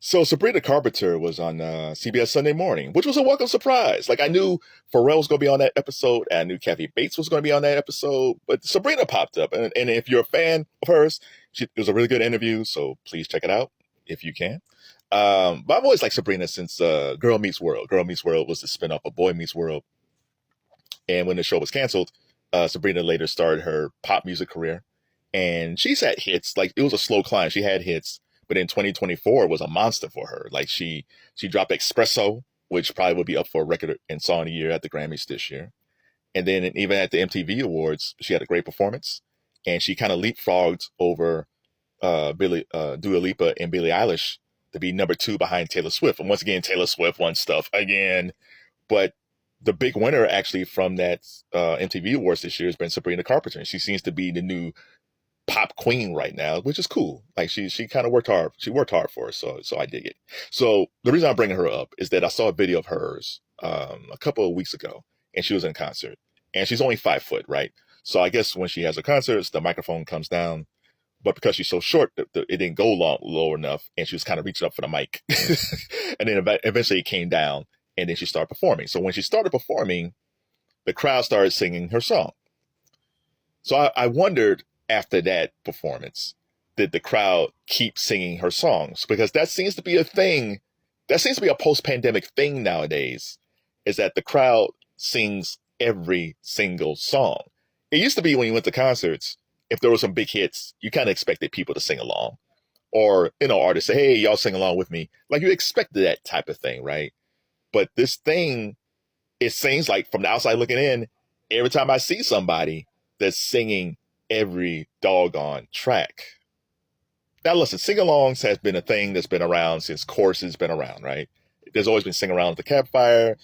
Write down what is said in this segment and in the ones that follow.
So Sabrina Carpenter was on CBS Sunday Morning, which was a welcome surprise. Like I knew Pharrell was going to be on that episode, and I knew Kathy Bates was going to be on that episode, but Sabrina popped up. And if you're a fan of hers, it was a really good interview. So please check it out if you can. But I've always liked Sabrina since Girl Meets World. Girl Meets World was the spinoff of Boy Meets World, and when the show was canceled, Sabrina later started her pop music career, and she's had hits. Like it was a slow climb. She had hits. But in 2024 was a monster for her. Like she dropped Espresso, which probably would be up for a record and song of the year at the Grammys this year. And then even at the MTV Awards, she had a great performance. And she kind of leapfrogged over Dua Lipa and Billie Eilish to be number 2 behind Taylor Swift. And once again, Taylor Swift won stuff again. But the big winner actually from that MTV Awards this year has been Sabrina Carpenter. She seems to be the new pop queen right now, which is cool. Like she kind of worked hard. She worked hard for us, so I dig it. So the reason I'm bringing her up is that I saw a video of hers a couple of weeks ago, and she was in concert, and she's only 5 foot, right? So I guess when she has her concerts, the microphone comes down, but because she's so short, it didn't go low enough, and she was kind of reaching up for the mic, and then eventually it came down, and then she started performing. So when she started performing, the crowd started singing her song. So I wondered, after that performance, did the crowd keep singing her songs? Because that seems to be a thing. That seems to be a post-pandemic thing nowadays, is that the crowd sings every single song. It used to be when you went to concerts, if there were some big hits, you kind of expected people to sing along. Or, artists say, hey, y'all sing along with me. Like you expected that type of thing, right? But this thing, it seems like from the outside looking in, every time I see somebody that's singing every doggone track. Now listen, sing-alongs has been a thing that's been around since choruses been around, right? There's always been sing-around at the campfire,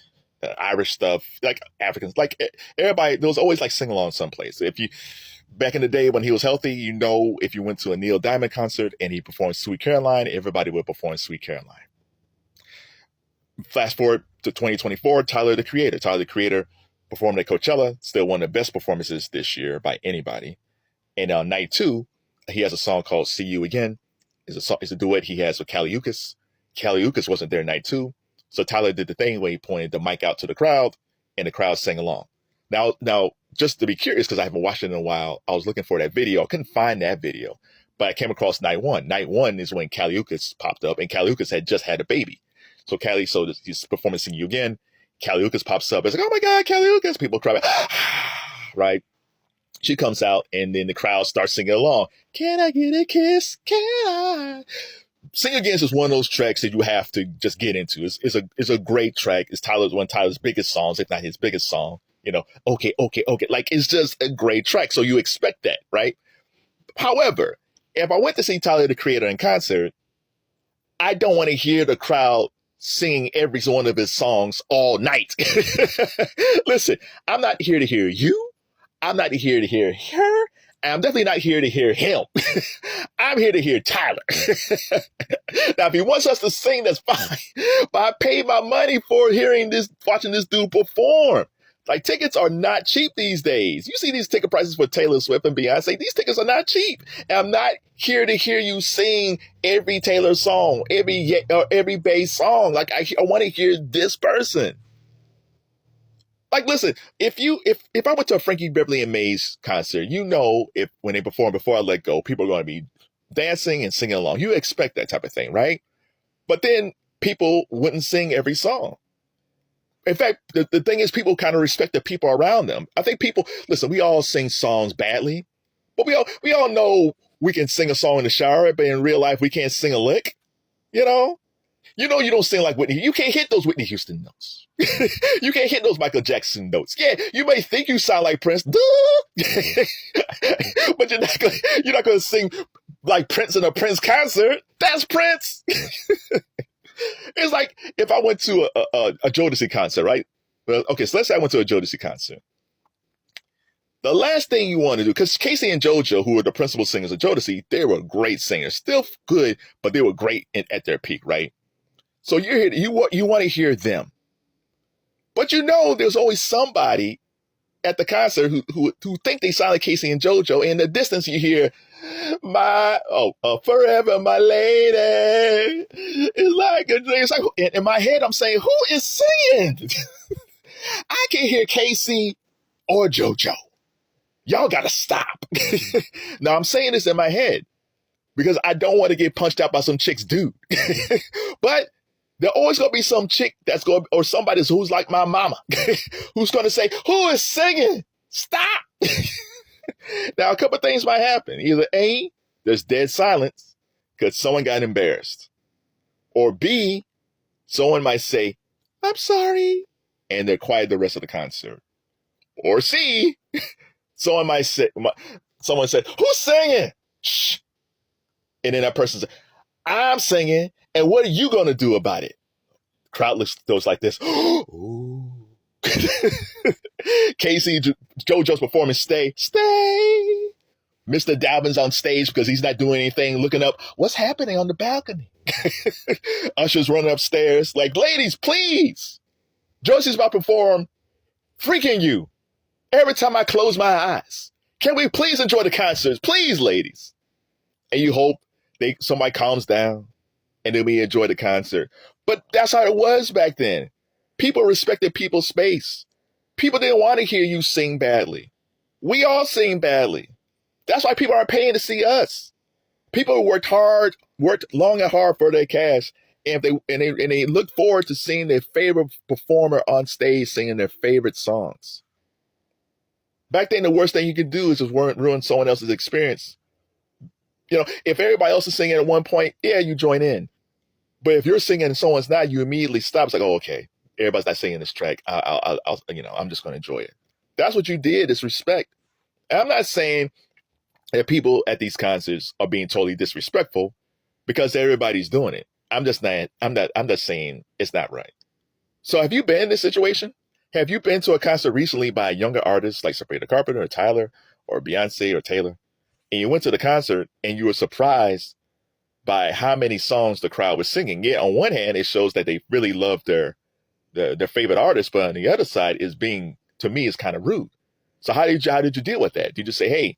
Irish stuff, like Africans, like everybody, there was always like sing-along someplace. If you, back in the day when he was healthy, if you went to a Neil Diamond concert and he performed Sweet Caroline, everybody would perform Sweet Caroline. Fast forward to 2024, Tyler, the Creator performed at Coachella, still one of the best performances this year by anybody. And on night 2, he has a song called See You Again. It's a duet he has with Kali Uchis. Kali Uchis wasn't there night 2. So Tyler did the thing where he pointed the mic out to the crowd, and the crowd sang along. Now, just to be curious, because I haven't watched it in a while, I was looking for that video. I couldn't find that video, but I came across night 1. Night 1 is when Kali Uchis popped up, and Kali Uchis had just had a baby. So he's performing Sing You Again. Kali Uchis pops up. It's like, oh my God, Kali Uchis. People cry, right? She comes out, and then the crowd starts singing along. Can I get a kiss? Can I? Sing Again is one of those tracks that you have to just get into. It's a great track. It's one of Tyler's biggest songs, if not his biggest song. Okay. Like, it's just a great track. So you expect that, right? However, if I went to see Tyler, the Creator, in concert, I don't want to hear the crowd singing every one of his songs all night. Listen, I'm not here to hear you. I'm not here to hear her. And I'm definitely not here to hear him. I'm here to hear Tyler. Now, if he wants us to sing, that's fine. But I paid my money for watching this dude perform. Like, tickets are not cheap these days. You see these ticket prices for Taylor Swift and Beyonce. These tickets are not cheap. And I'm not here to hear you sing every Taylor song, every bass song. Like, I want to hear this person. Like, listen, if I went to a Frankie Beverly and Maze concert, when they perform Before I Let Go, people are going to be dancing and singing along. You expect that type of thing, right? But then people wouldn't sing every song. In fact, the thing is, people kind of respect the people around them. I think we all sing songs badly, but we all know we can sing a song in the shower, but in real life, we can't sing a lick. You don't sing like Whitney. You can't hit those Whitney Houston notes. You can't hit those Michael Jackson notes. Yeah, you may think you sound like Prince, but you're not going to sing like Prince in a Prince concert. That's Prince. It's like if I went to a Jodeci concert, right? Well, okay, so let's say I went to a Jodeci concert. The last thing you want to do, because Casey and JoJo, who were the principal singers of Jodeci, they were great singers. Still good, but they were great at their peak, right? So you're here, you want to hear them. But there's always somebody at the concert who think they sound like Casey and JoJo. In the distance, you hear, forever, my lady, is like, it's like in my head, I'm saying, who is singing? I can hear Casey or JoJo. Y'all got to stop. Now, I'm saying this in my head because I don't want to get punched out by some chick's dude. But there always going to be some chick that's going, or somebody who's like my mama, who's going to say, who is singing? Stop. Now, a couple of things might happen. Either A, there's dead silence because someone got embarrassed. Or B, someone might say, I'm sorry, and they're quiet the rest of the concert. Or C, someone said, who's singing? Shh. And then that person said, I'm singing, and what are you going to do about it? Crowd goes like this. Ooh. Casey, JoJo's performance, stay. Mr. Dalvin's on stage because he's not doing anything, looking up, what's happening on the balcony? Usher's running upstairs, like, ladies, please. Jodeci's about to perform Freaking You. Every time I close my eyes, can we please enjoy the concerts? Please, ladies. And you hope somebody calms down and then we enjoy the concert. But that's how it was back then. People respected people's space. People didn't want to hear you sing badly. We all sing badly. That's why people aren't paying to see us. People worked long and hard for their cash, and they look forward to seeing their favorite performer on stage singing their favorite songs. Back then, the worst thing you could do is just ruin someone else's experience. You know, if everybody else is singing at one point, yeah, you join in. But if you're singing and someone's not, you immediately stop. It's like, oh, okay, everybody's not singing this track. I'm just going to enjoy it. That's what you did. Is respect. And I'm not saying that people at these concerts are being totally disrespectful because everybody's doing it. I'm just saying it's not right. So have you been in this situation? Have you been to a concert recently by a younger artist like Sabrina Carpenter or Tyler or Beyonce or Taylor? And you went to the concert and you were surprised by how many songs the crowd was singing. Yeah, on one hand, it shows that they really love their favorite artist, but on the other side to me, is kind of rude. So how did you deal with that? Did you just say, hey,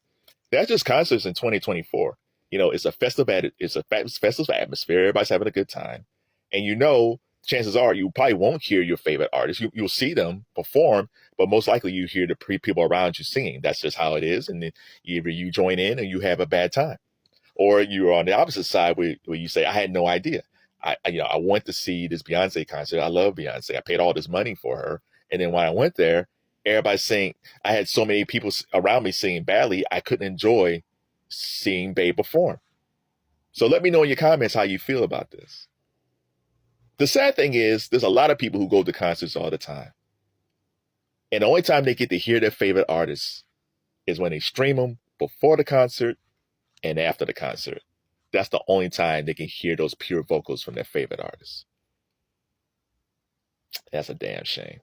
that's just concerts in 2024. You know, it's a festive atmosphere. Everybody's having a good time. And chances are you probably won't hear your favorite artist. You'll see them perform, but most likely you hear the people around you singing. That's just how it is. And then either you join in or you have a bad time. Or you're on the opposite side where you say, I had no idea. I went to see this Beyonce concert. I love Beyonce. I paid all this money for her. And then when I went there, everybody's saying, I had so many people around me singing badly, I couldn't enjoy seeing Babe perform. So let me know in your comments how you feel about this. The sad thing is, there's a lot of people who go to concerts all the time. And the only time they get to hear their favorite artists is when they stream them before the concert and after the concert. That's the only time they can hear those pure vocals from their favorite artists. That's a damn shame.